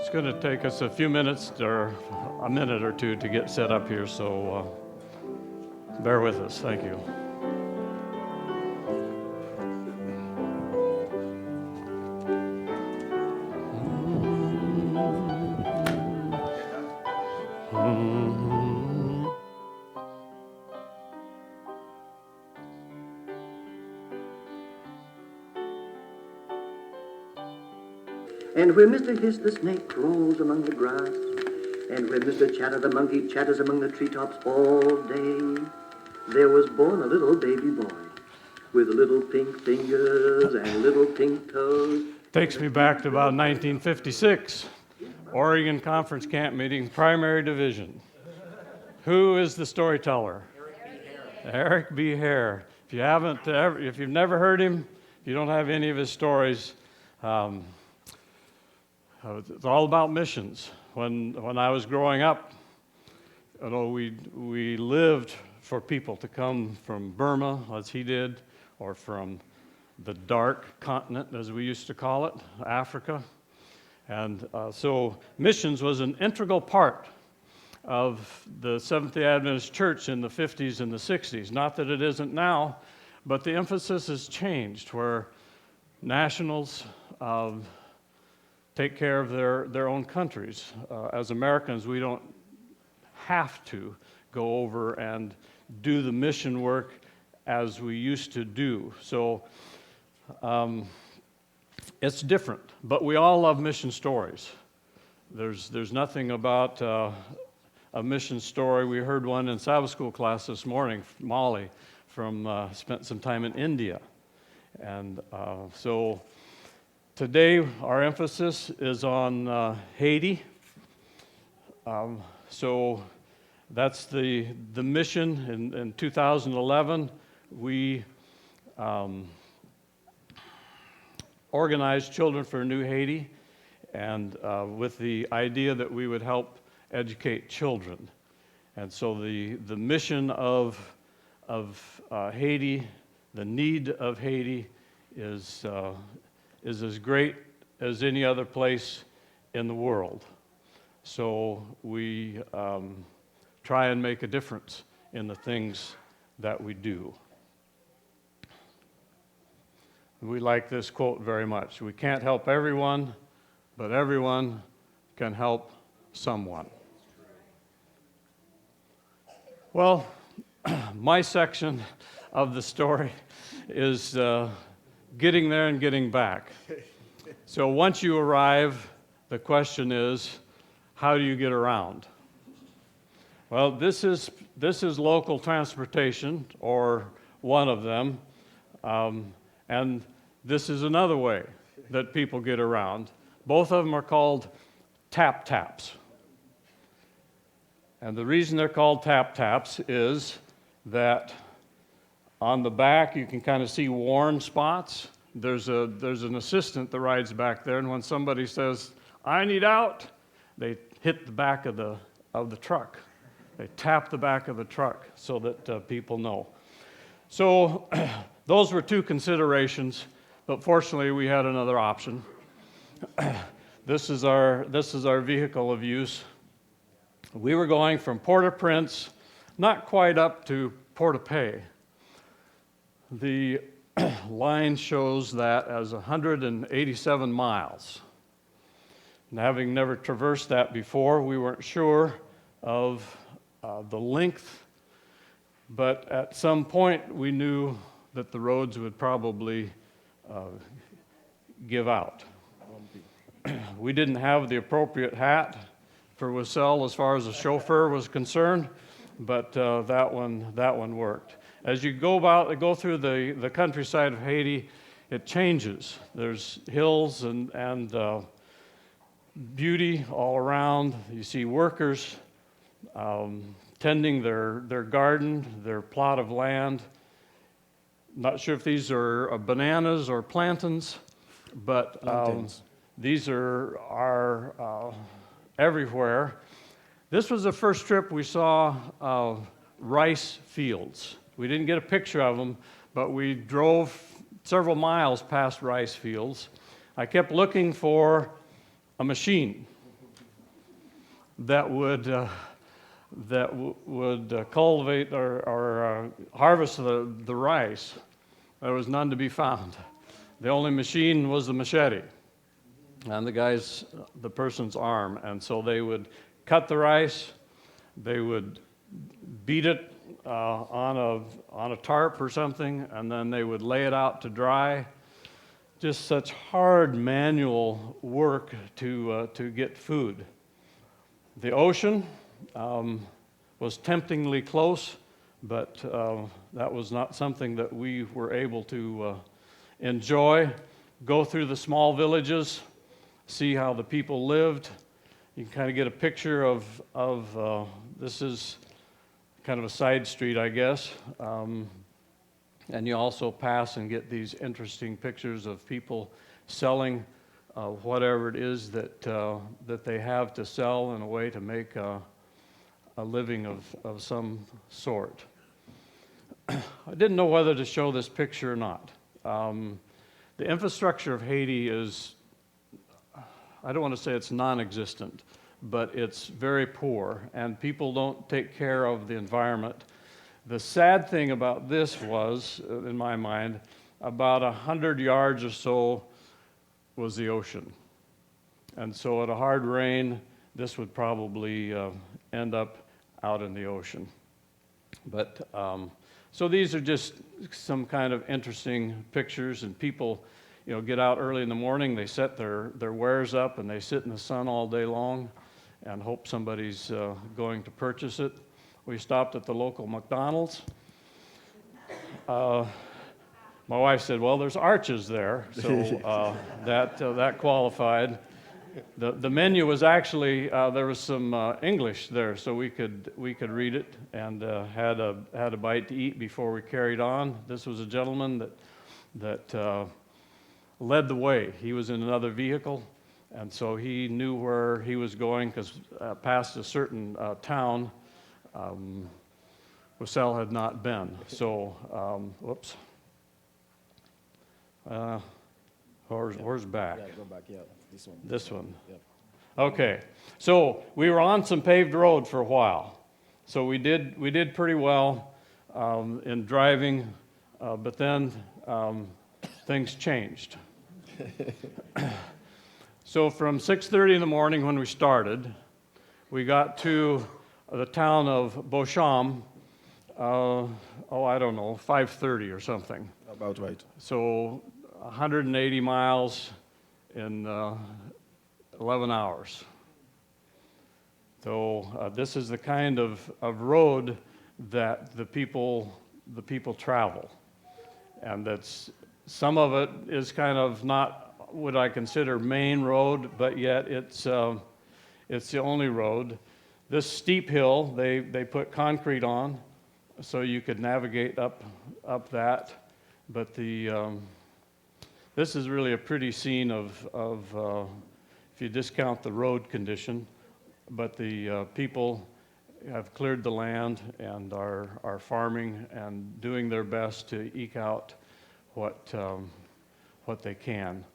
It's going to take us a few minutes or a minute or two to get set up here, so bear with us. Thank you. Mm-hmm. And where Mr. Hiss the snake crawls among the grass, and where Mr. Chatter the monkey chatters among the treetops all day, there was born a little baby boy with little pink fingers and little pink toes. Takes me back to about 1956, Oregon Conference Camp Meeting, Primary Division. Who is the storyteller? Eric B. Hare. If you've never heard him, if you don't have any of his stories, it's all about missions. When I was growing up, we lived for people to come from Burma, as he did, or from the dark continent, as we used to call it, Africa. And so missions was an integral part of the Seventh-day Adventist Church in the 50s and the 60s. Not that it isn't now, but the emphasis has changed, where nationals take care of their own countries. As Americans, we don't have to go over and do the mission work as we used to do. So it's different, but we all love mission stories. There's nothing about a mission story. We heard one in Sabbath school class this morning, Molly, spent some time in India. And so today our emphasis is on Haiti. So that's the mission. In 2011, we organized Children for a New Haiti, and with the idea that we would help educate children. And so the mission of Haiti, the need of Haiti, is as great as any other place in the world. So we try and make a difference in the things that we do. We like this quote very much. We can't help everyone, but everyone can help someone. Well, my section of the story is getting there and getting back. So once you arrive, the question is, how do you get around? Well, this is local transportation, or one of them, and this is another way that people get around. Both of them are called tap-taps. And the reason they're called tap-taps is that on the back you can kind of see worn spots. There's an assistant that rides back there, and when somebody says, "I need out," they hit the back of the truck. They tap the back of the truck so that people know. So those were two considerations, but fortunately we had another option. This is our vehicle of use. We were going from Port-au-Prince, not quite up to Port-au-Paix. The line shows that as 187 miles. And having never traversed that before, we weren't sure of the length, but at some point we knew that the roads would probably give out. We didn't have the appropriate hat for Wissell as far as the chauffeur was concerned, but that one worked. As you go through the countryside of Haiti, it changes. There's hills and beauty all around. You see workers tending their garden, their plot of land. Not sure if these are bananas or plantains, but these are everywhere. This was the first trip we saw rice fields. We didn't get a picture of them, but we drove several miles past rice fields. I kept looking for a machine that would cultivate or harvest the rice. There was none to be found. The only machine was the machete and the person's arm. And so they would cut the rice, They would beat it on a tarp or something, and then they would lay it out to dry. Just such hard manual work to get food. The ocean was temptingly close, but that was not something that we were able to enjoy. Go through the small villages, see how the people lived. You can kind of get a picture of this is kind of a side street, I guess. And you also pass and get these interesting pictures of people selling whatever it is that they have to sell in a way to make a living of some sort. I didn't know whether to show this picture or not. The infrastructure of Haiti is, I don't want to say it's non-existent, but it's very poor, and people don't take care of the environment. The sad thing about this was, in my mind, about 100 yards or so was the ocean. And so at a hard rain, this would probably end up out in the ocean. But so these are just some kind of interesting pictures, and people, get out early in the morning, they set their wares up, and they sit in the sun all day long and hope somebody's going to purchase it. We stopped at the local McDonald's. My wife said, "Well, there's arches there," so that qualified. The menu was actually there was some English there, so we could read it, and had a bite to eat before we carried on. This was a gentleman that led the way. He was in another vehicle, and so he knew where he was going, because past a certain town, Wissell had not been. So, whoops. Where's back? Yeah, go back, yeah, this one. This one. Yep. Okay, so we were on some paved road for a while. So we did pretty well in driving, but then things changed. So from 6:30 in the morning when we started, we got to the town of Beauchamp, I don't know, 5:30 or something. About right. So 180 miles in 11 hours. So this is the kind of road that the people travel, and that's some of it is kind of not what I consider main road, but yet it's the only road. This steep hill they put concrete on, so you could navigate up that, but this is really a pretty scene of if you discount the road condition, but the people have cleared the land and are farming and doing their best to eke out what they can.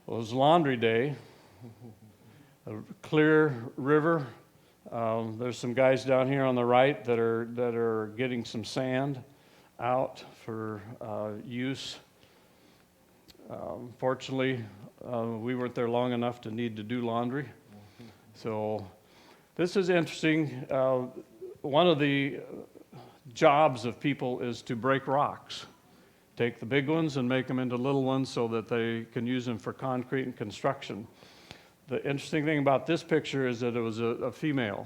Well, it was laundry day, a clear river. There's some guys down here on the right that are getting some sand out for use. Fortunately, we weren't there long enough to need to do laundry. So this is interesting. One of the jobs of people is to break rocks. Take the big ones and make them into little ones so that they can use them for concrete and construction. The interesting thing about this picture is that it was a female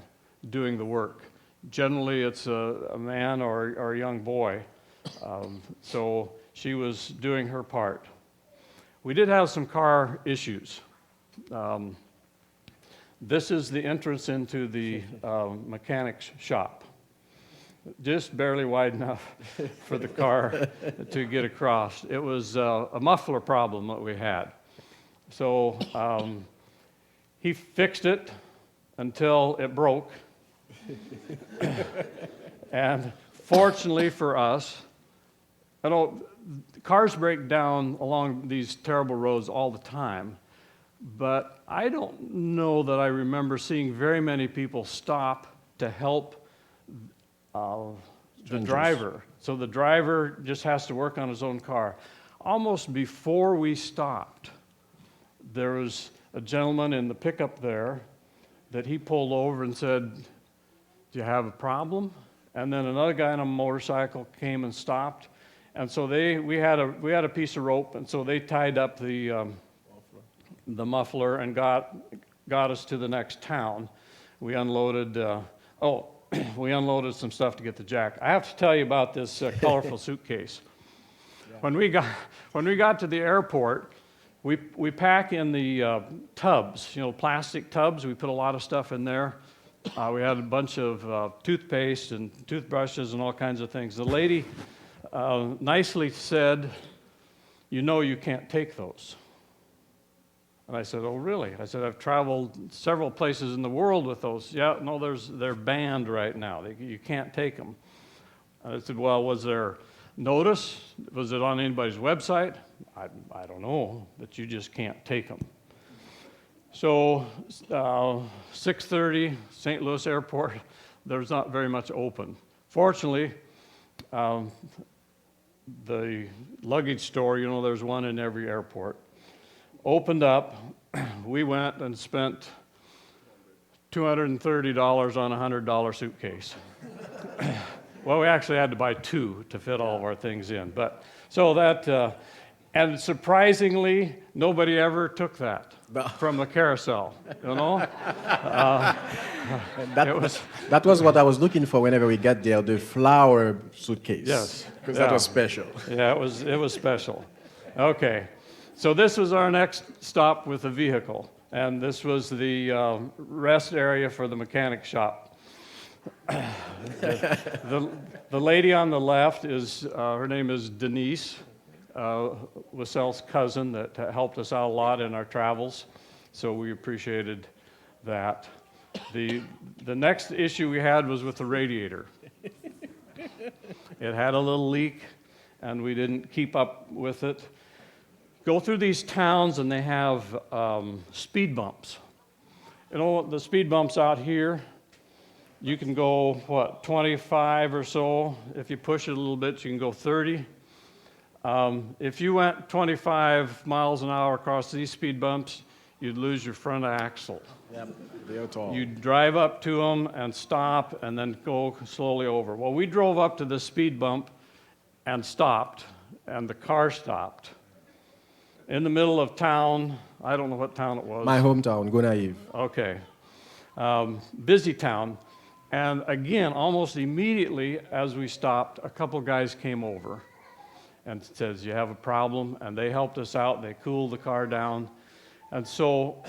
doing the work. Generally, it's a man or a young boy. So she was doing her part. We did have some car issues. This is the entrance into the mechanic's shop. Just barely wide enough for the car to get across. It was a muffler problem that we had. So he fixed it until it broke. And fortunately for us, cars break down along these terrible roads all the time, but I don't know that I remember seeing very many people stop to help the driver. So the driver just has to work on his own car. Almost before we stopped, there was a gentleman in the pickup there that he pulled over and said, do you have a problem? And then another guy on a motorcycle came and stopped. And so we had a piece of rope, and so they tied up the muffler and got us to the next town. We unloaded, we unloaded some stuff to get the jack. I have to tell you about this colorful suitcase. Yeah. When we got to the airport, we pack in the tubs, plastic tubs. We put a lot of stuff in there. We had a bunch of toothpaste and toothbrushes and all kinds of things. The lady nicely said, you can't take those. And I said, oh, really? I said, I've traveled several places in the world with those. Yeah, no, they're banned right now. You can't take them. And I said, well, was there notice? Was it on anybody's website? I don't know, but you just can't take them. So 6:30, St. Louis Airport, there's not very much open. Fortunately, the luggage store, there's one in every airport, opened up. We went and spent $230 on a $100 suitcase. Well, we actually had to buy two to fit all of our things in. But so that, and surprisingly, nobody ever took that from the carousel. That was what I was looking for whenever we got there, the flower suitcase. Yes, because that was special. Yeah, it was special. Okay, so this was our next stop with the vehicle, and this was the rest area for the mechanic shop. The lady on the left is her name is Denise, Wassell's cousin that helped us out a lot in our travels, so we appreciated that. The next issue we had was with the radiator. It had a little leak, and we didn't keep up with it. Go through these towns, and they have speed bumps. The speed bumps out here, you can go, 25 or so. If you push it a little bit, you can go 30. If you went 25 miles an hour across these speed bumps, you'd lose your front axle. Yep, they're tall. You'd drive up to them and stop and then go slowly over. Well, we drove up to the speed bump and stopped, and the car stopped. In the middle of town, I don't know what town it was. My hometown, Gonaive. Okay. Busy town. And again, almost immediately as we stopped, a couple guys came over and says, you have a problem? And they helped us out. They cooled the car down. And so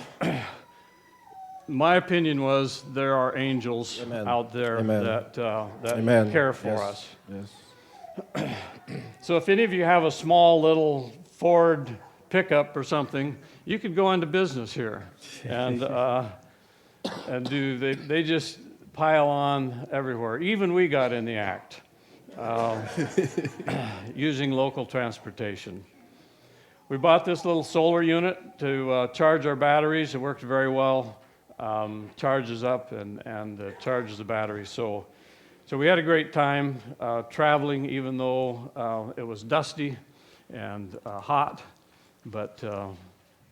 my opinion was there are angels Amen. out there Amen. that Amen. care for Yes. us. Yes. So if any of you have a small little Ford pickup or something, you could go into business here and do. They just pile on everywhere. Even we got in the act using local transportation. We bought this little solar unit to charge our batteries. It worked very well. Charges up and charges the batteries. So we had a great time traveling, even though it was dusty and hot. But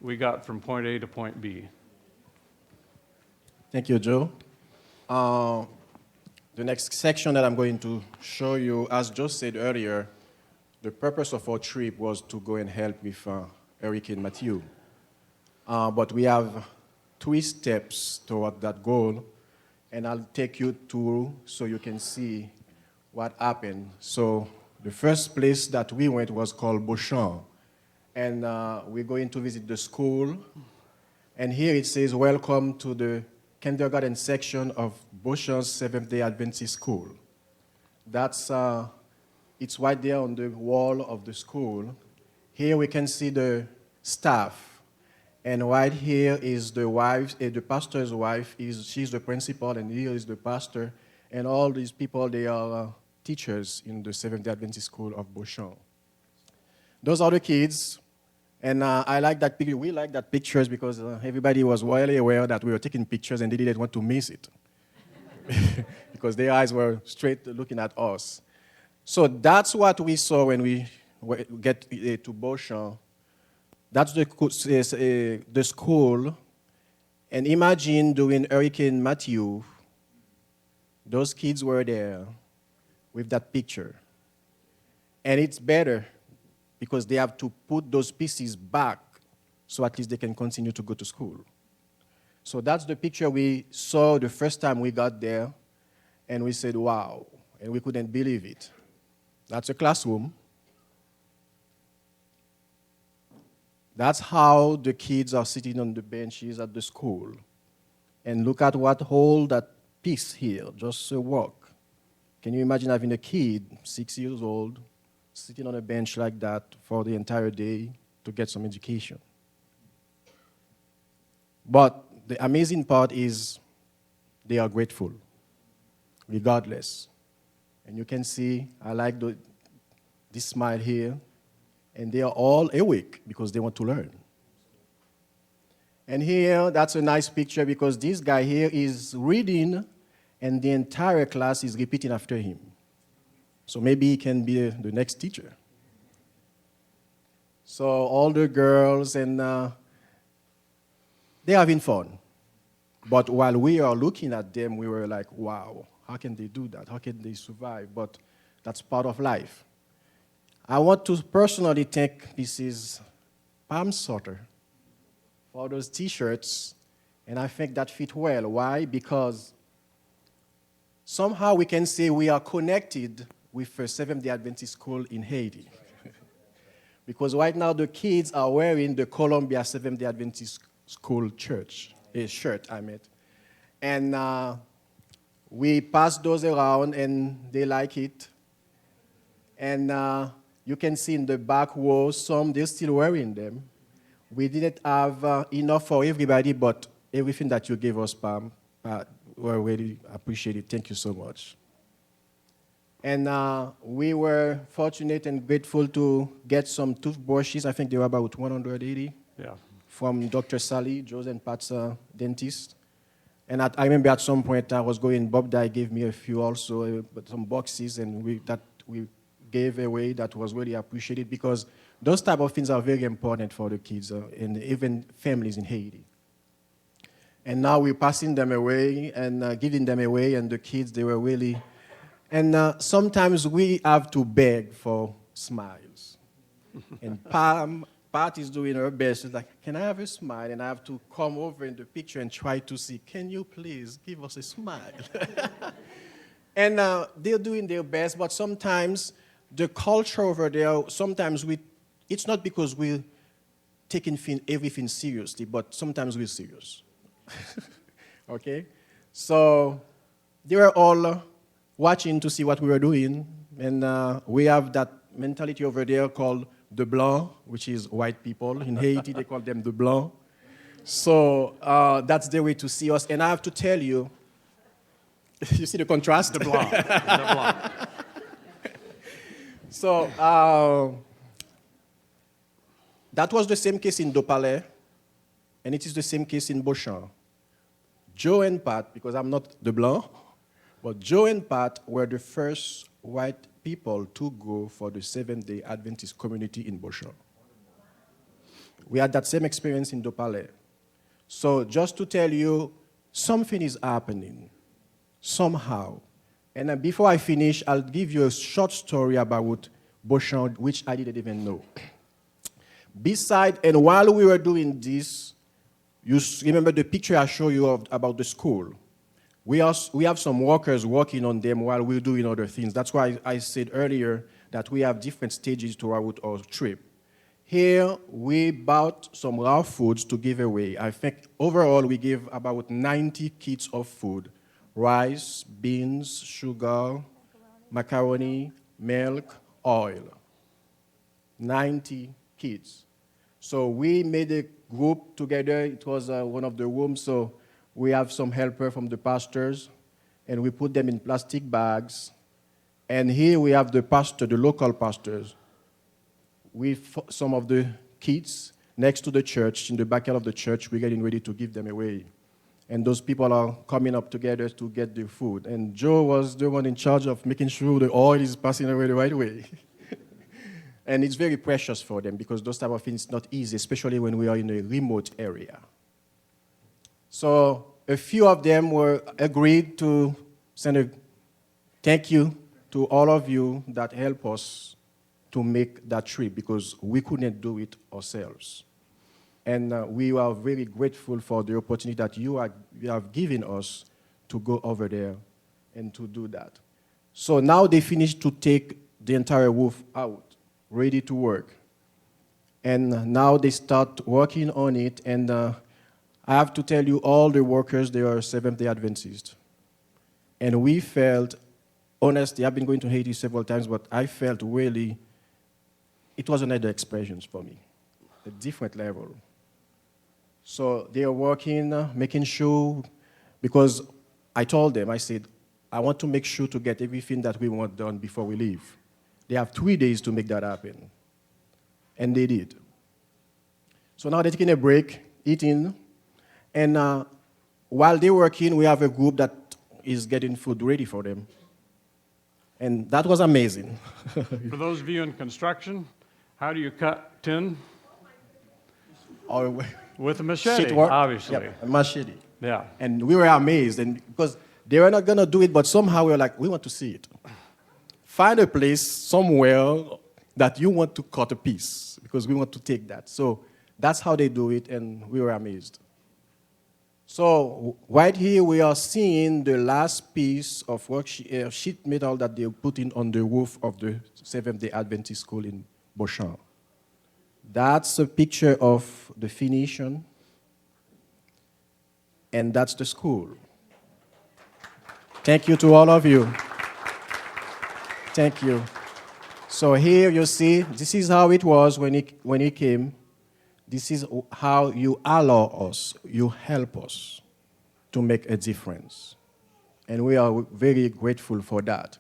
we got from point A to point B. Thank you, Joe. The next section that I'm going to show you, as Joe said earlier, the purpose of our trip was to go and help with Hurricane Matthew. But we have 3 steps toward that goal, and I'll take you through so you can see what happened. So the first place that we went was called Beauchamp, and we're going to visit the school. And here it says, welcome to the kindergarten section of Beauchamp's Seventh-day Adventist School. That's it's right there on the wall of the school. Here we can see the staff, and right here is the wife, the pastor's wife. She's the principal, and here is the pastor, and all these people, they are teachers in the Seventh-day Adventist School of Beauchamp. Those are the kids. And I like that picture. We like that pictures because everybody was well aware that we were taking pictures and they didn't want to miss it because their eyes were straight looking at us. So that's what we saw when we get to Beauchamp. That's the school. And imagine during Hurricane Matthew, those kids were there with that picture. And it's better because they have to put those pieces back so at least they can continue to go to school. So that's the picture we saw the first time we got there, and we said, wow, and we couldn't believe it. That's a classroom. That's how the kids are sitting on the benches at the school. And look at what hold that piece here, just a walk. Can you imagine having a kid, 6 years old, sitting on a bench like that for the entire day to get some education? But the amazing part is they are grateful, regardless. And you can see, I like this smile here, and they are all awake because they want to learn. And here, that's a nice picture because this guy here is reading, and the entire class is repeating after him. So maybe he can be the next teacher. So all the girls, and they're having fun. But while we are looking at them, we were like, wow, how can they do that? How can they survive? But that's part of life. I want to personally thank Mrs. Pam Sutter for those T-shirts, and I think that fit well. Why? Because somehow we can say we are connected with a Seventh-day Adventist school in Haiti. Because right now the kids are wearing the Columbia Seventh-day Adventist School shirt, And we pass those around, and they like it. And you can see in the back row, some, they're still wearing them. We didn't have enough for everybody, but everything that you gave us, Pam, we really appreciate it. Thank you so much. And we were fortunate and grateful to get some toothbrushes. I think they were about 180. Yeah. From Dr. Sally, Joe's and Pat's dentist. And I remember at some point I was going, Bob Dye gave me a few also, some boxes, and we gave away. That was really appreciated because those type of things are very important for the kids and even families in Haiti. And now we're passing them away and giving them away, and the kids, they were really... And sometimes we have to beg for smiles. And Pat is doing her best. She's like, can I have a smile? And I have to come over in the picture and try to see, can you please give us a smile? And they're doing their best, but sometimes the culture over there, sometimes it's not because we're taking everything seriously, but sometimes we're serious. Okay? So they were all watching to see what we were doing, and we have that mentality over there called the Blanc, which is white people. In Haiti, they call them the Blanc. So that's the way to see us. And I have to tell you, you see the contrast? The Blanc. The Blanc. So that was the same case in Dopalais, and it is the same case in Beauchamp. Joe and Pat, because I'm not the Blanc, but Joe and Pat were the first white people to go for the Seventh-day Adventist community in Beauchamp. We had that same experience in Dopalais. So just to tell you, something is happening, somehow. And before I finish, I'll give you a short story about Beauchamp, which I didn't even know. And while we were doing this, you remember the picture I showed you about the school. We have some workers working on them while we're doing other things. That's why I said earlier that we have different stages throughout our trip. Here, we bought some raw foods to give away. I think overall we gave about 90 kits of food. Rice, beans, sugar, macaroni, milk, oil. 90 kits. So we made a group together. It was one of the rooms, so we have some helper from the pastors, and we put them in plastic bags. And here we have the pastor, the local pastors, with some of the kids next to the church, in the backyard of the church. We're getting ready to give them away. And those people are coming up together to get their food. And Joe was the one in charge of making sure the oil is passing away the right way. And it's very precious for them because those type of things are not easy, especially when we are in a remote area. So a few of them were agreed to send a thank you to all of you that help us to make that trip because we couldn't do it ourselves. And we are very grateful for the opportunity that you have given us to go over there and to do that. So now they finished to take the entire roof out, ready to work. And now they start working on it, and I have to tell you, all the workers, they are Seventh-day Adventists. And we felt, honestly, I've been going to Haiti several times, but I felt really, it was another experience for me, a different level. So they are working, making sure, because I told them, I said, I want to make sure to get everything that we want done before we leave. They have 3 days to make that happen. And they did. So now they're taking a break, eating, and while they're working, we have a group that is getting food ready for them. And that was amazing. For those of you in construction, how do you cut tin? Or With a machete, shit work. obviously. Yep, a machete. Yeah. And we were amazed, and because they were not going to do it, but somehow we were like, we want to see it. Find a place somewhere that you want to cut a piece, because we want to take that. So that's how they do it, and we were amazed. So right here, we are seeing the last piece of sheet metal that they put in on the roof of the Seventh-day Adventist school in Beauchamp. That's a picture of the Phoenician, and that's the school. Thank you to all of you. Thank you. So here you see, this is how it was when he came. This is how you allow us, you help us to make a difference. And we are very grateful for that.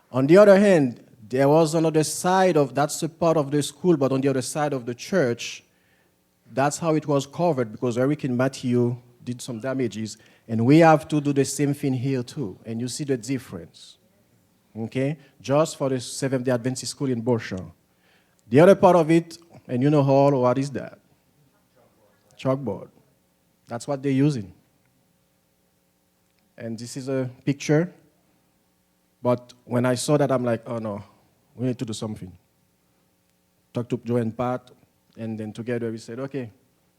On the other hand, there was another side of, that's a part of the school, but on the other side of the church, that's how it was covered, because Hurricane Matthew did some damages, and we have to do the same thing here too, and you see the difference, okay? Just for the Seventh-day Adventist school in Beauchamp. The other part of it, and you know all, what is that? Chalkboard. That's what they're using. And this is a picture, but when I saw that, I'm like, oh no, we need to do something. Talked to Joe and Pat, and then together we said, okay,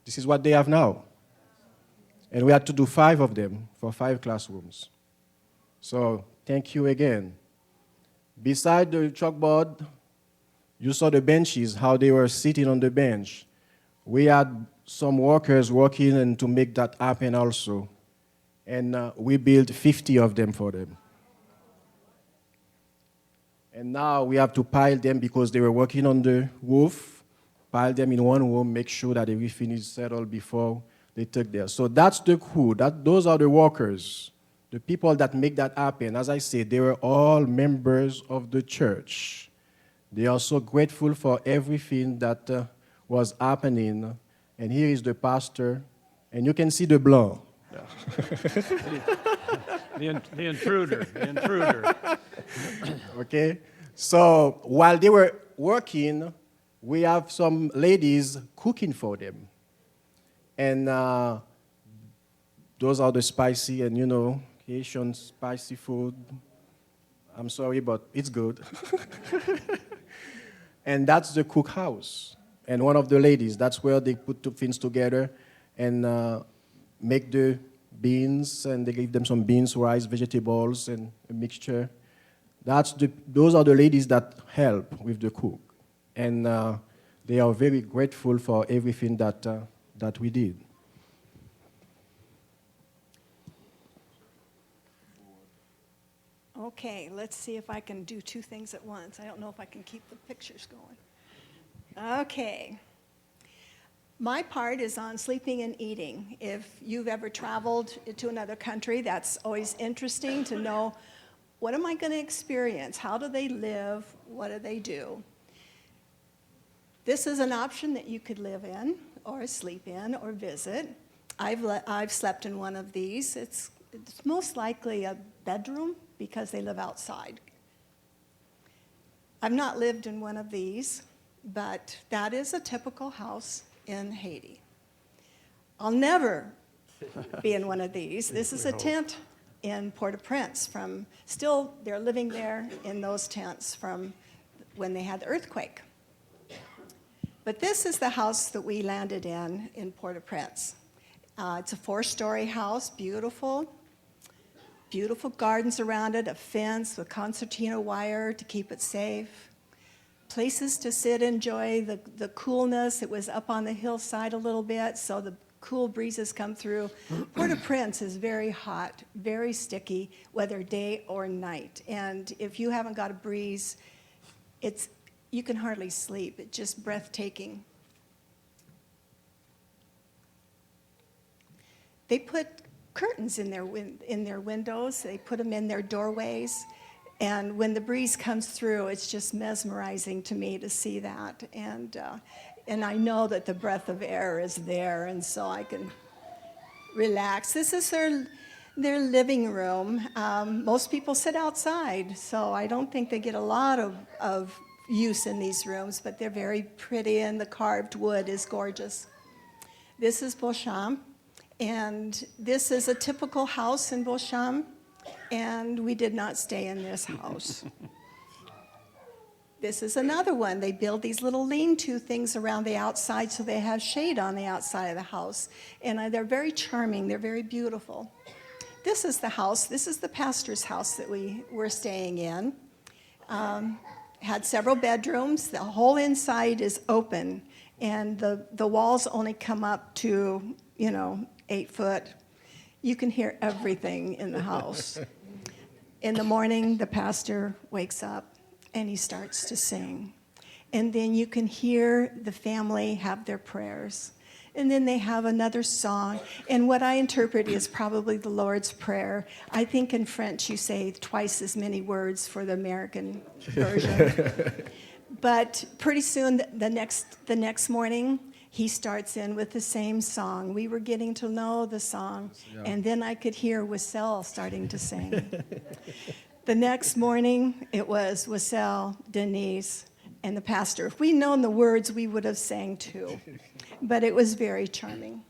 this is what they have now. And we had to do 5 of them for 5 classrooms. So thank you again. Beside the chalkboard, you saw the benches, how they were sitting on the bench. We had some workers working and to make that happen also. And we built 50 of them for them. And now we have to pile them because they were working on the roof, pile them in one room, make sure that everything is settled before they took there. So that's the crew. Those are the workers, the people that make that happen. As I said, they were all members of the church. They are so grateful for everything that was happening. And here is the pastor, and you can see the blanc. The intruder. Okay? So while they were working, we have some ladies cooking for them. And those are the spicy and, you know, Haitian spicy food. I'm sorry, but it's good. And that's the cookhouse. And one of the ladies, that's where they put 2 things together and make the beans, and they give them some beans, rice, vegetables, and a mixture. Those are the ladies that help with the cook. And they are very grateful for everything that we did. Okay, let's see if I can do 2 things at once. I don't know if I can keep the pictures going. Okay. My part is on sleeping and eating. If you've ever traveled to another country, that's always interesting to know, what am I going to experience? How do they live? What do they do? This is an option that you could live in or sleep in or visit. I've slept in one of these. It's most likely a bedroom because they live outside. I've not lived in one of these, but that is a typical house in Haiti. I'll never be in one of these. This is a tent in Port-au-Prince they're living there in those tents from when they had the earthquake. But this is the house that we landed in Port-au-Prince. It's a 4-story house, beautiful gardens around it, a fence with concertina wire to keep it safe. Places to sit, enjoy the coolness. It was up on the hillside a little bit, so the cool breezes come through. Port-au-Prince is very hot, very sticky, whether day or night. And if you haven't got a breeze, you can hardly sleep. It's just breathtaking. They put curtains in their windows. They put them in their doorways. And when the breeze comes through, it's just mesmerizing to me to see that. And I know that the breath of air is there, and so I can relax. This is their living room. Most people sit outside, so I don't think they get a lot of use in these rooms, but they're very pretty, and the carved wood is gorgeous. This is Beauchamp, and this is a typical house in Beauchamp. And we did not stay in this house. This is another one. They build these little lean-to things around the outside so they have shade on the outside of the house. And they're very charming. They're very beautiful. This is the house. This is the pastor's house that we were staying in. Had several bedrooms. The whole inside is open. And the walls only come up to, 8 foot. You can hear everything in the house. In the morning, the pastor wakes up and he starts to sing. And then you can hear the family have their prayers. And then they have another song. And what I interpret is probably the Lord's Prayer. I think in French you say twice as many words for the American version. But pretty soon, the next morning, he starts in with the same song. We were getting to know the song, and then I could hear Wissel starting to sing. The next morning, it was Wissel, Denise, and the pastor. If we'd known the words, we would have sang too. But it was very charming.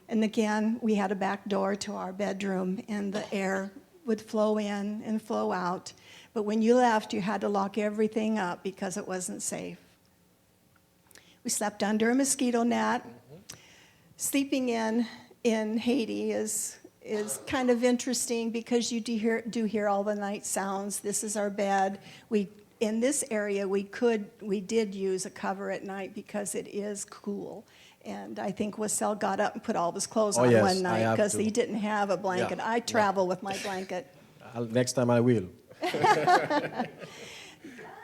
And again, we had a back door to our bedroom, and the air would flow in and flow out. But when you left, you had to lock everything up because it wasn't safe. We slept under a mosquito net. Sleeping in Haiti is kind of interesting because you do hear all the night sounds. This is our bed. In this area, we did use a cover at night because it is cool. And I think Wissel got up and put all of his clothes on yes, one night because he to. didn't have a blanket. Yeah. I travel with my blanket. Next time I will.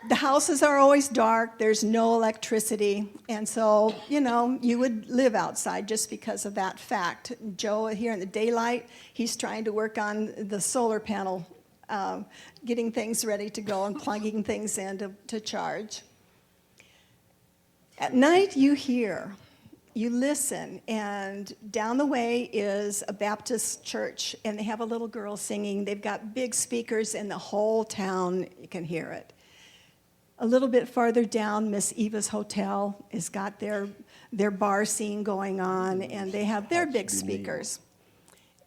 The houses are always dark. There's no electricity. And so, you would live outside just because of that fact. Joe, here in the daylight, he's trying to work on the solar panel, getting things ready to go and plugging things in to charge. At night, you listen, and down the way is a Baptist church, and they have a little girl singing. They've got big speakers, and the whole town, you can hear it. A little bit farther down, Miss Eva's Hotel has got their bar scene going on, and they have their big speakers.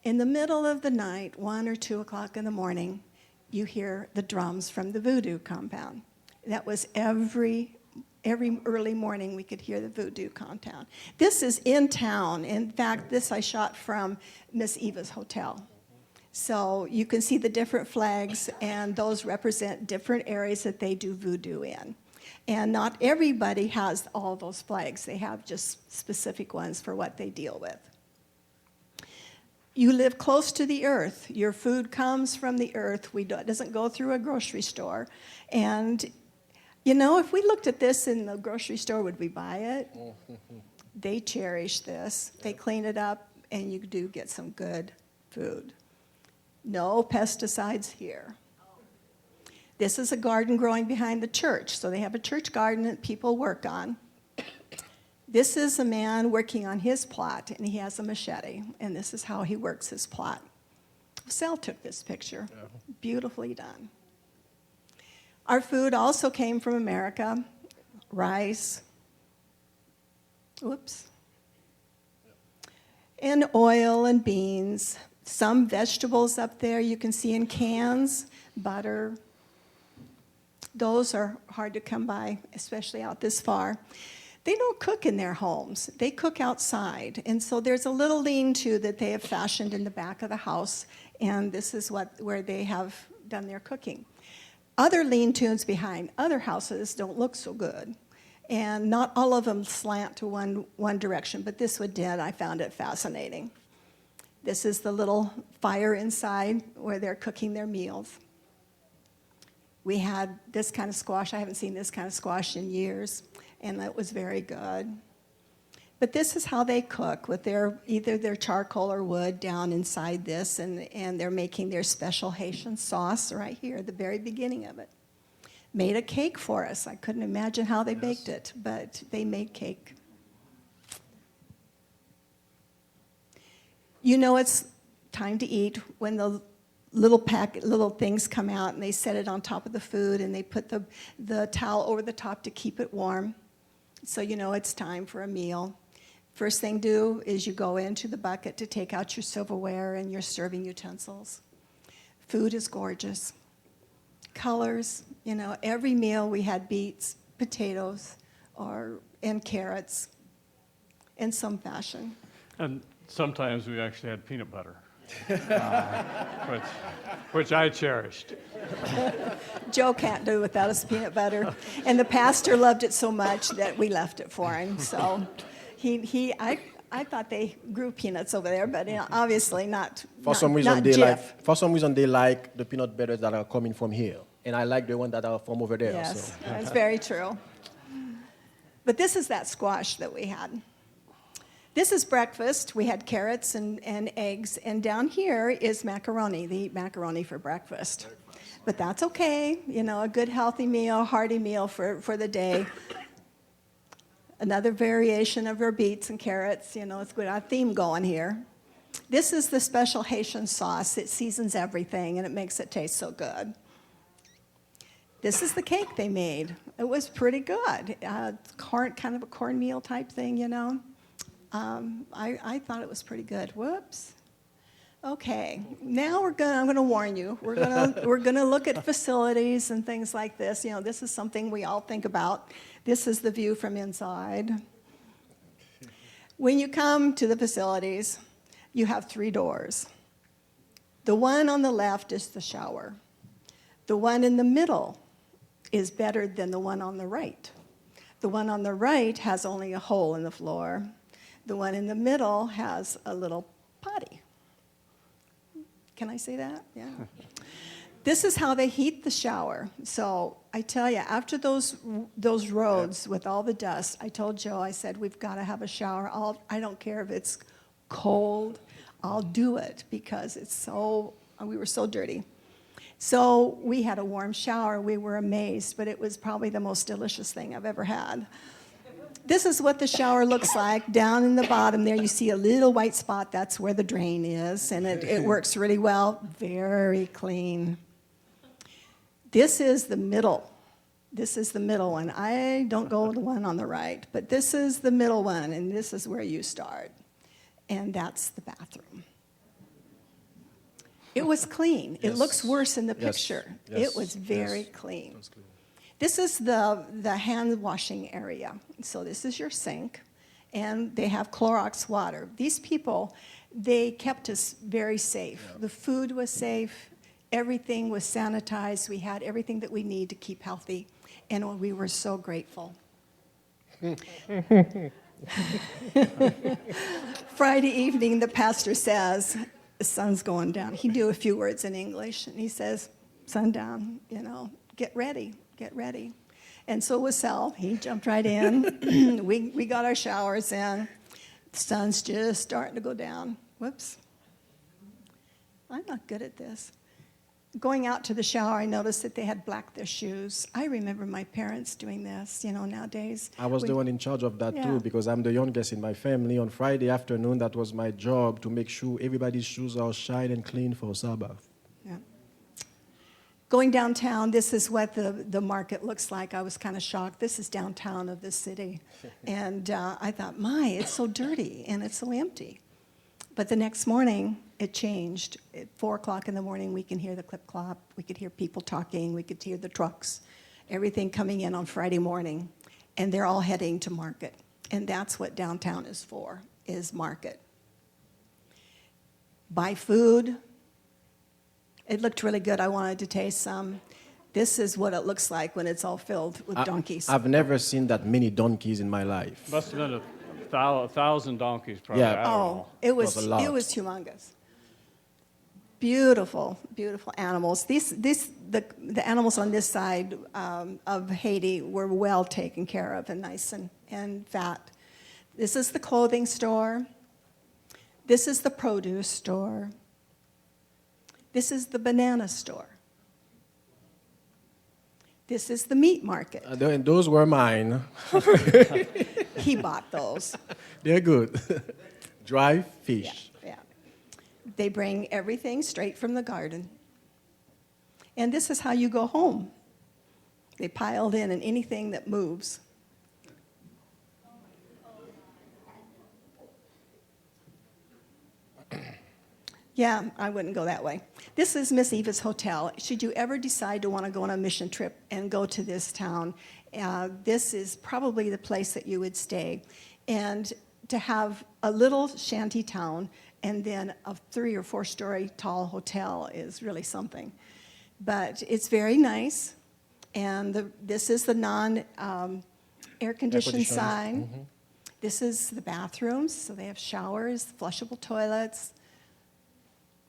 In the middle of the night, 1 or 2 o'clock in the morning, you hear the drums from the Voodoo compound. That was every early morning we could hear the Voodoo compound. This is in town. In fact, this I shot from Miss Eva's Hotel. So you can see the different flags, and those represent different areas that they do voodoo in. And not everybody has all those flags. They have just specific ones for what they deal with. You live close to the earth. Your food comes from the earth. It doesn't go through a grocery store. And, if we looked at this in the grocery store, would we buy it? They cherish this. They clean it up, and you do get some good food. No pesticides here. This is a garden growing behind the church. So they have a church garden that people work on. This is a man working on his plot, and he has a machete, and this is how he works his plot. Sal took this picture. Yeah. Beautifully done. Our food also came from America. Rice. And oil and beans. Some vegetables up there you can see in cans, butter. Those are hard to come by, especially out this far. They don't cook in their homes. They cook outside. And so there's a little lean-to that they have fashioned in the back of the house, and this is where they have done their cooking. Other lean-tos behind other houses don't look so good, and not all of them slant to one direction, but this one did. I found it fascinating. This is the little fire inside where they're cooking their meals. We had this kind of squash. I haven't seen this kind of squash in years, and that was very good. But this is how they cook, with either their charcoal or wood down inside this, and they're making their special Haitian sauce right here at the very beginning of it. Made a cake for us. I couldn't imagine how they baked it, but they made cake. You know it's time to eat when the little things come out, and they set it on top of the food, and they put the towel over the top to keep it warm. So you know it's time for a meal. First thing to do is you go into the bucket to take out your silverware and your serving utensils. Food is gorgeous. Colors, you know, every meal we had beets, potatoes, and carrots in some fashion. And sometimes we actually had peanut butter, which I cherished. Joe can't do without his peanut butter, and the pastor loved it so much that we left it for him. So I thought they grew peanuts over there, but you know, obviously not. For some reason, they like the peanut butter that are coming from here, and I like the one that are from over there. Yes, So. that's very true. But this is that squash that we had. This is breakfast. We had carrots and eggs, and down here is macaroni. They eat macaroni for breakfast. But that's okay, you know, a good healthy meal, hearty meal for the day. Another variation of our beets and carrots, you know, it's got a theme going here. This is the special Haitian sauce. It seasons everything, and it makes it taste so good. This is the cake they made. It was pretty good. Kind of a cornmeal type thing, you know. I thought it was pretty good. Whoops. Okay, now I'm going to warn you. We're going to look at facilities and things like this. You know, this is something we all think about. This is the view from inside. When you come to the facilities, you have 3 doors. The one on the left is the shower. The one in the middle is better than the one on the right. The one on the right has only a hole in the floor. The one in the middle has a little potty. Can I say that? Yeah. This is how they heat the shower. So I tell you, after those roads with all the dust, I told Joe, I said, we've got to have a shower. I don't care if it's cold. I'll do it because we were so dirty. So we had a warm shower. We were amazed, but it was probably the most delicious thing I've ever had. This is what the shower looks like. Down in the bottom there, you see a little white spot. That's where the drain is, and it works really well. Very clean. This is the middle. This is the middle one. I don't go with the one on the right, but this is the middle one, and this is where you start. And that's the bathroom. It was clean. Yes. It looks worse in the picture. Yes. It was very clean. This is the hand washing area. So this is your sink, and they have Clorox water. These people, they kept us very safe. Yeah. The food was safe. Everything was sanitized. We had everything that we need to keep healthy, and we were so grateful. Friday evening, the pastor says, the sun's going down. He knew a few words in English, and he says, sundown, you know, get ready. Get ready. And so was Sal. He jumped right in. we got our showers in. The sun's just starting to go down. Whoops. I'm not good at this. Going out to the shower, I noticed that they had blacked their shoes. I remember my parents doing this, you know, nowadays. I was the one in charge of that too, because I'm the youngest in my family. On Friday afternoon, that was my job to make sure everybody's shoes are shine and clean for Sabbath. Yeah. Going downtown, this is what the market looks like. I was kind of shocked. This is downtown of the city. And I thought, it's so dirty and it's so empty. But the next morning, it changed. At 4 o'clock in the morning, we can hear the clip-clop, we could hear people talking, we could hear the trucks, everything coming in on Friday morning, and they're all heading to market. And that's what downtown is for, is market. Buy food. It looked really good. I wanted to taste some. This is what it looks like when it's all filled with donkeys. I've never seen that many donkeys in my life. Must have been 1,000 donkeys, probably. Yeah. I don't know. It was a lot. was humongous. Beautiful, beautiful animals. The animals on this side of Haiti were well taken care of and nice and fat. This is the clothing store. This is the produce store. This is the banana store. This is the meat market. And those were mine. He bought those. They're good. Dry fish. Yeah. They bring everything straight from the garden. And this is how you go home. They piled in and anything that moves. Yeah, I wouldn't go that way. This is Miss Eva's hotel. Should you ever decide to want to go on a mission trip and go to this town, this is probably the place that you would stay. And to have a little shanty town and then a 3 or 4 story tall hotel is really something. But it's very nice. And this is the air conditioned side. Mm-hmm. This is the bathrooms, so they have showers, flushable toilets.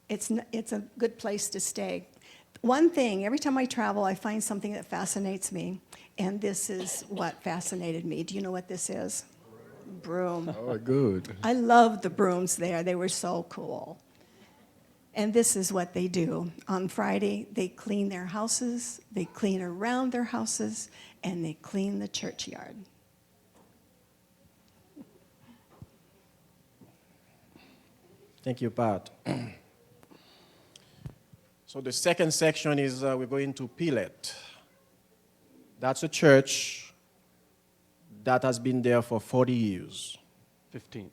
It's a good place to stay. One thing, every time I travel, I find something that fascinates me, and this is what fascinated me. Do you know what this is? Broom. Oh, good. I loved the brooms there. They were so cool. And this is what they do. On Friday, they clean their houses, they clean around their houses, and they clean the churchyard. Thank you, Pat. So the second section is we're going to Pilet. That's a church that has been there for 40 years. 15.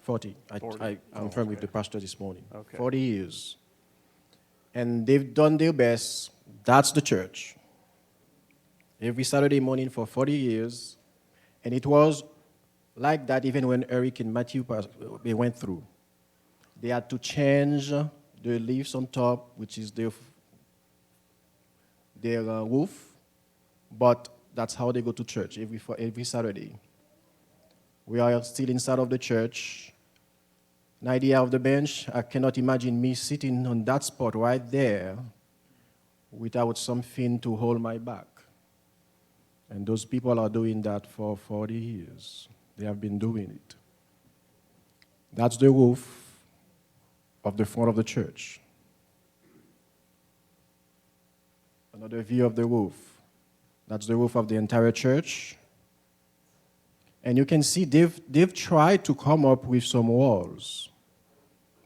40. 40. I confirmed with the pastor this morning. Okay. 40 years. And they've done their best. That's the church. Every Saturday morning for 40 years. And it was like that even when Eric and Matthew they went through. They had to change the leaves on top, which is their roof, but that's how they go to church every Saturday. We are still inside of the church. An idea of the bench, I cannot imagine me sitting on that spot right there without something to hold my back. And those people are doing that for 40 years. They have been doing it. That's the roof of the front of the church. Another view of the roof. That's the roof of the entire church. And you can see they've tried to come up with some walls,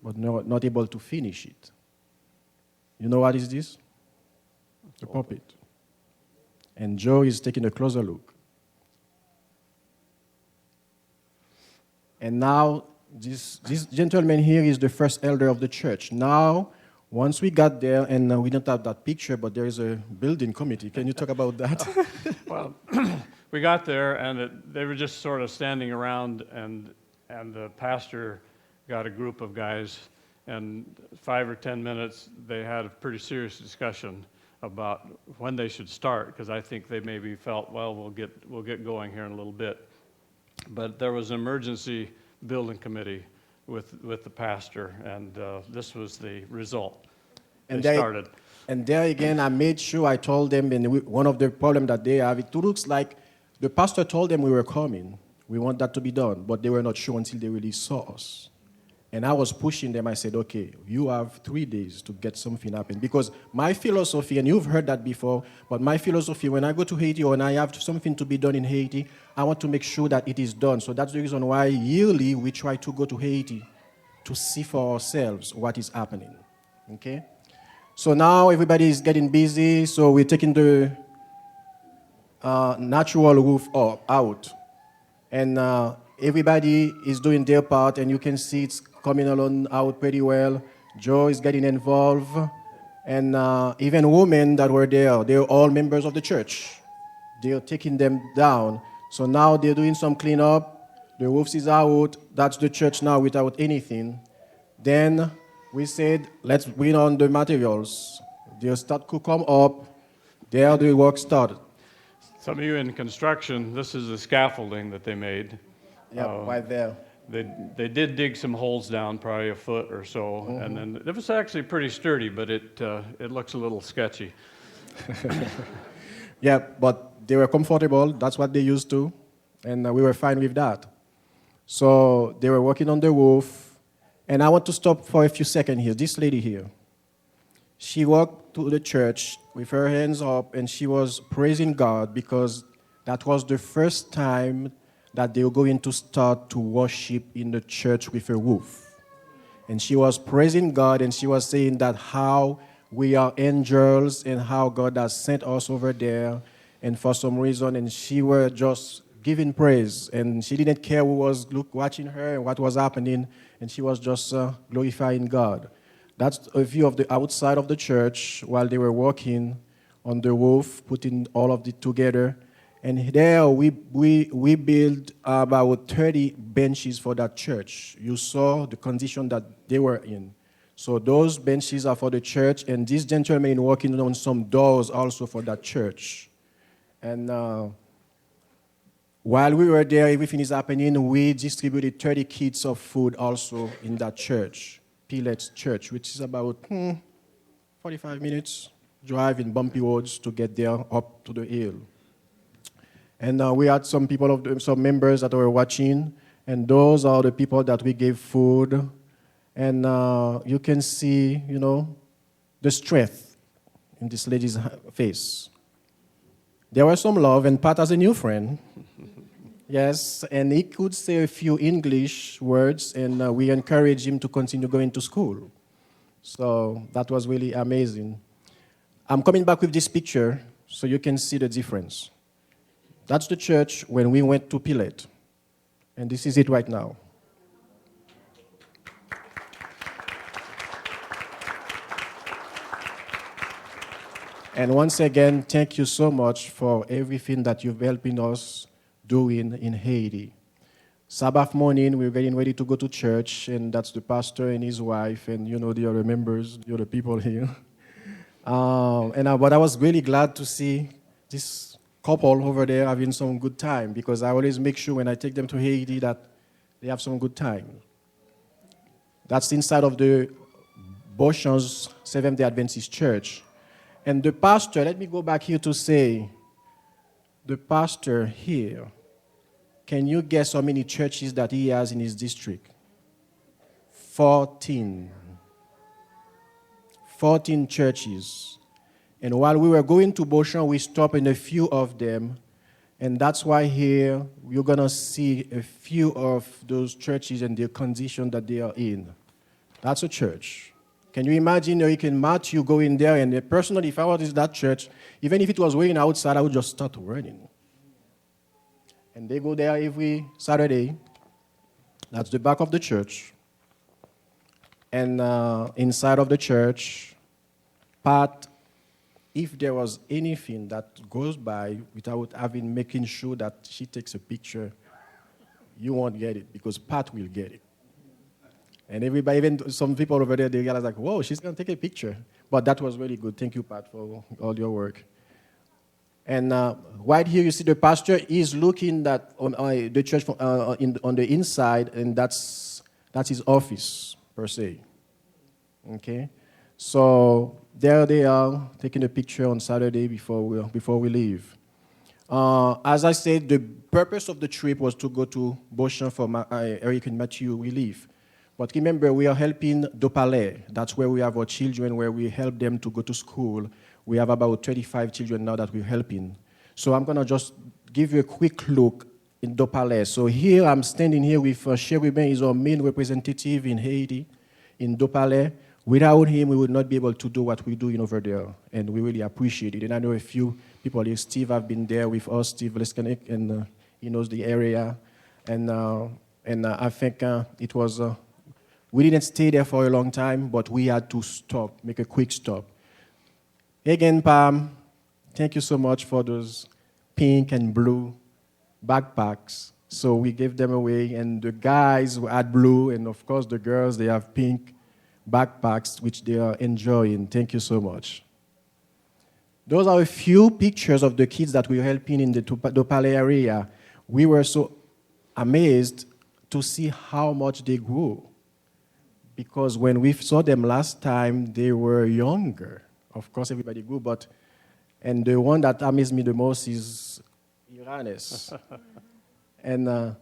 but not able to finish it. You know what is this? The pulpit. And Joe is taking a closer look. And now this gentleman here is the first elder of the church. Now, once we got there, and we don't have that picture, but there is a building committee. Can you talk about that? Well, we got there, and they were just sort of standing around, and the pastor got a group of guys, and 5 or 10 minutes, they had a pretty serious discussion about when they should start, because I think they maybe felt, well, we'll get going here in a little bit. But there was an emergency building committee with the pastor, and this was the result. They started. And there again, I made sure I told them, and one of the problems that they have, it looks like the pastor told them we were coming. We want that to be done, but they were not sure until they really saw us. And I was pushing them. I said, okay, you have 3 days to get something happen. Because my philosophy, and you've heard that before, but my philosophy, when I go to Haiti or when I have something to be done in Haiti, I want to make sure that it is done. So that's the reason why yearly we try to go to Haiti to see for ourselves what is happening. Okay? So now everybody is getting busy, so we're taking the natural roof out. And everybody is doing their part, and you can see it's coming along out pretty well. Joe is getting involved, and even women that were there, they're all members of the church. They're taking them down. So now they're doing some cleanup. The roofs is out. That's the church now without anything. Then we said, let's bring on the materials. They start to come up. There the work started. Some of you in construction, this is the scaffolding that they made. Yeah, right there. They did dig some holes down, probably a foot or so, and then it was actually pretty sturdy, but it looks a little sketchy. Yeah, but they were comfortable. That's what they used to, and we were fine with that. So they were working on the roof, and I want to stop for a few seconds here. This lady here, she walked to the church with her hands up, and she was praising God because that was the first time that they were going to start to worship in the church with a roof. And she was praising God, and she was saying that how we are angels and how God has sent us over there, and for some reason, and she were just giving praise, and she didn't care who was watching her and what was happening, and she was just glorifying God. That's a view of the outside of the church while they were working on the roof, putting all of it together. And there we built about 30 benches for that church. You saw the condition that they were in. So those benches are for the church, and this gentleman working on some doors also for that church. And while we were there, everything is happening, we distributed 30 kits of food also in that church, Pilet's church, which is about 45 minutes drive in bumpy roads to get there up to the hill. And we had some people, some members that were watching, and those are the people that we gave food. And you can see, the strength in this lady's face. There was some love, and Pat has a new friend. Yes, and he could say a few English words, and we encouraged him to continue going to school. So that was really amazing. I'm coming back with this picture so you can see the difference. That's the church when we went to Pilet. And this is it right now. And once again, thank you so much for everything that you've helping us doing in Haiti. Sabbath morning, we're getting ready to go to church, and that's the pastor and his wife, and the other members, the other people here. But I was really glad to see this couple over there having some good time, because I always make sure when I take them to Haiti that they have some good time. That's inside of the Beauchamp's Seventh-day Adventist Church. And the pastor, let me go back here to say, the pastor here, can you guess how many churches that he has in his district? 14. 14 churches. And while we were going to Beauchamp, we stopped in a few of them. And that's why here you're going to see a few of those churches and the condition that they are in. That's a church. Can you imagine Hurricane Matthew going there? And personally, if I was in that church, even if it was raining outside, I would just start running. And they go there every Saturday. That's the back of the church. And inside of the church, Pat, if there was anything that goes by without making sure that she takes a picture, you won't get it, because Pat will get it. And everybody, even some people over there, they realize like, whoa, she's going to take a picture. But that was really good. Thank you, Pat, for all your work. And right here, you see the pastor is looking at on the church on the inside, and that's his office, per se. Okay? So there they are, taking a picture on Saturday before we leave. As I said, the purpose of the trip was to go to Beauchamp for Eric and Matthew relief. But remember, we are helping Dopalais. That's where we have our children, where we help them to go to school. We have about 35 children now that we're helping. So I'm going to just give you a quick look in Dopalais. So here, I'm standing here with Cherubin, is our main representative in Haiti, in Dopalais. Without him, we would not be able to do what we're doing over there, and we really appreciate it. And I know a few people here. Steve have been there with us, Steve Leskanek, and he knows the area. And I think it was We didn't stay there for a long time, but we had to stop, make a quick stop. Again, Pam, thank you so much for those pink and blue backpacks. So we gave them away, and the guys had blue, and of course the girls, they have pink backpacks, which they are enjoying. Thank you so much. Those are a few pictures of the kids that we were helping in the Dopale area. We were so amazed to see how much they grew. Because when we saw them last time, they were younger. Of course, everybody grew, and the one that amazed me the most is Iranes. and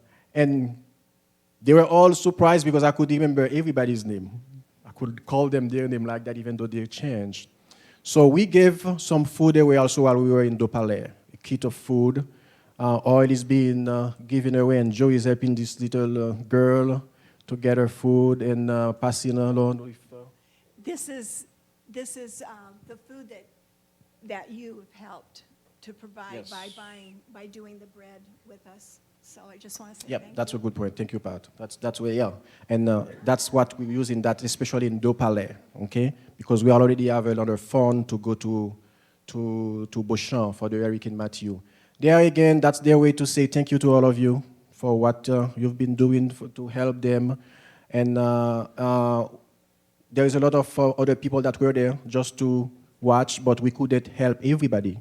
they were all surprised because I could remember everybody's name. I could call them their name like that, even though they changed. So we gave some food away also while we were in Dopale, a kit of food. Oil is being given away, and Joe is helping this little girl to get her food and passing along with. This is the food that you have helped to provide Yes. by doing the bread with us. So I just want to say Yep, thank that's you. a good point. Thank you, Pat. That's where, yeah. And that's what we use in that, especially in Dopale, okay? Because we already have another fund to go to Beauchamp for the Hurricane Matthew. There again, that's their way to say thank you to all of you for what you've been doing to help them. And there is a lot of other people that were there just to watch, but we couldn't help everybody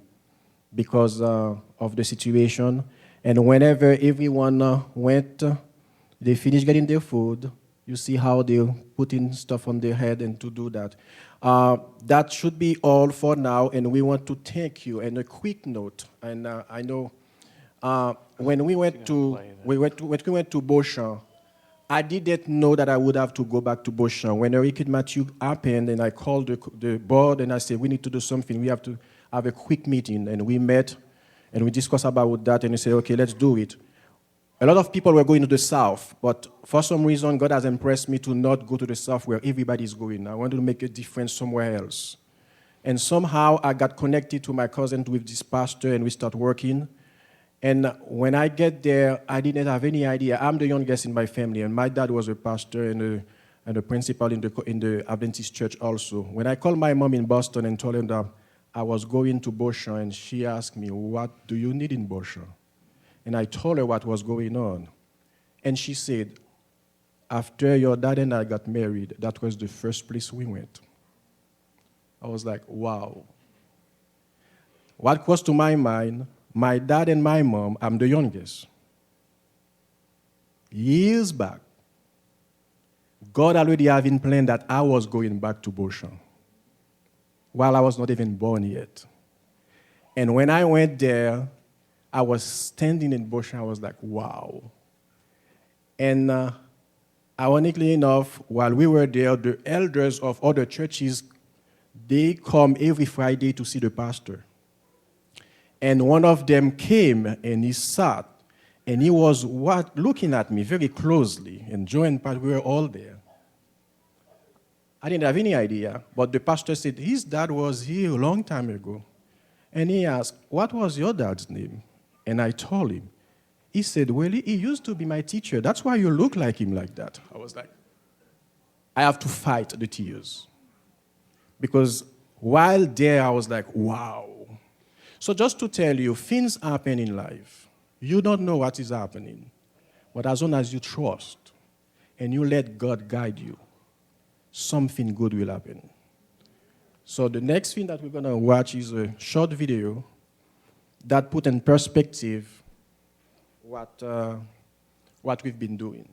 because of the situation. And whenever everyone went, they finished getting their food. You see how they're putting stuff on their head and to do that. That should be all for now, and we want to thank you. And a quick note, and I know when we went to Beauchamp, I didn't know that I would have to go back to Beauchamp. When Hurricane Matthew happened, and I called the board and I said, we need to do something. We have to have a quick meeting, and we met. And we discussed about that, and we said, okay, let's do it. A lot of people were going to the south, but for some reason, God has impressed me to not go to the south where everybody's going. I wanted to make a difference somewhere else. And somehow, I got connected to my cousin with this pastor, and we start working. And when I get there, I didn't have any idea. I'm the youngest in my family, and my dad was a pastor and a principal in the Adventist church also. When I called my mom in Boston and told her that I was going to Beauchamp, and she asked me, what do you need in Beauchamp? And I told her what was going on. And she said, after your dad and I got married, that was the first place we went. I was like, wow. What crossed to my mind, my dad and my mom, I'm the youngest. Years back, God already having planned that I was going back to Beauchamp while I was not even born yet. And when I went there, I was standing in Beauchamp. I was like, wow. And ironically enough, while we were there, the elders of other churches, they come every Friday to see the pastor. And one of them came and he sat, and he was looking at me very closely. And Joe and Pat, we were all there. I didn't have any idea, but the pastor said his dad was here a long time ago. And he asked, what was your dad's name? And I told him. He said, well, he used to be my teacher. That's why you look like him like that. I was like, I have to fight the tears. Because while there, I was like, wow. So just to tell you, things happen in life. You don't know what is happening. But as long as you trust and you let God guide you, something good will happen. So the next thing that we're going to watch is a short video that put in perspective what we've been doing.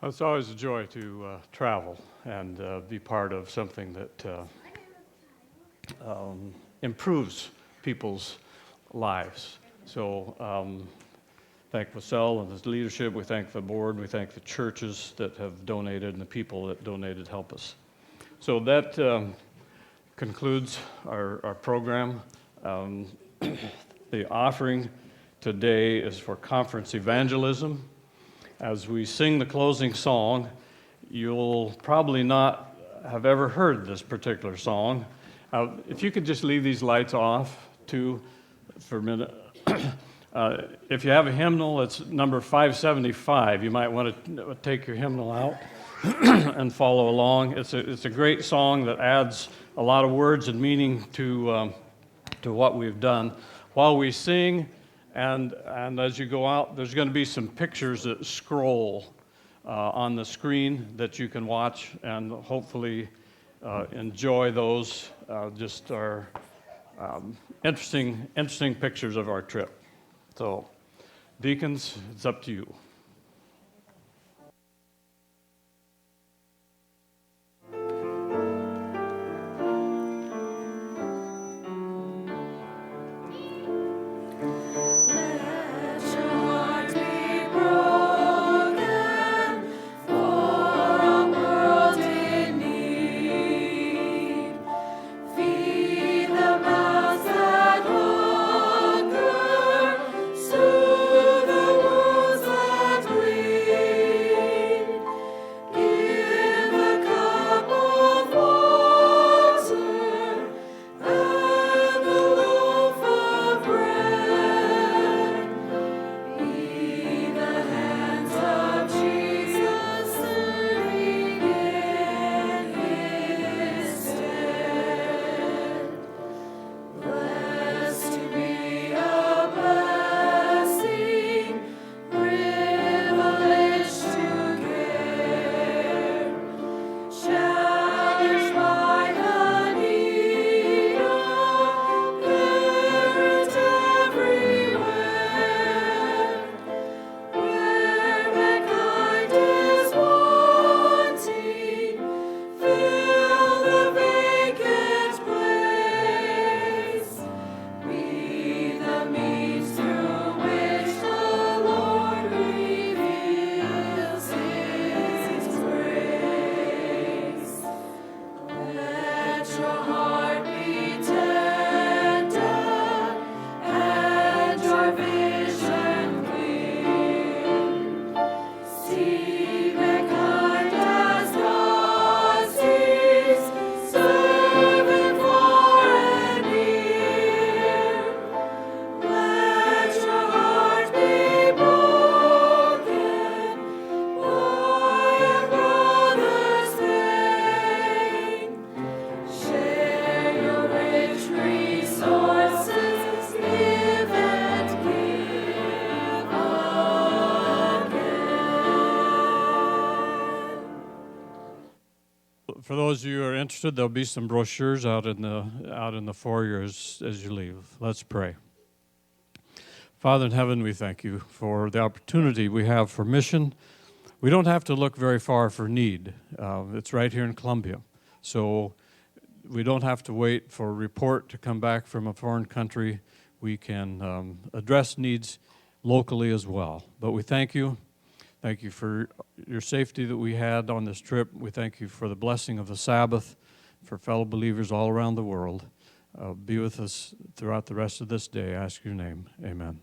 It's always a joy to travel and be part of something that improves people's lives. So thank Marcel and his leadership. We thank the board. We thank the churches that have donated and the people that donated help us. So that concludes our program. The offering today is for conference evangelism. As we sing the closing song, you'll probably not have ever heard this particular song. If you could just leave these lights off, too, for a minute. If you have a hymnal, it's number 575. You might want to take your hymnal out and follow along. It's a great song that adds a lot of words and meaning to what we've done. While we sing, and as you go out, there's going to be some pictures that scroll on the screen that you can watch and hopefully enjoy those. Just our interesting pictures of our trip. So, deacons, it's up to you. For those of you who are interested, there'll be some brochures out in the foyer as you leave. Let's pray. Father in heaven, we thank you for the opportunity we have for mission. We don't have to look very far for need. It's right here in Columbia. So we don't have to wait for a report to come back from a foreign country. We can address needs locally as well. But we thank you. Thank you for your safety that we had on this trip. We thank you for the blessing of the Sabbath for fellow believers all around the world. Be with us throughout the rest of this day. I ask your name. Amen.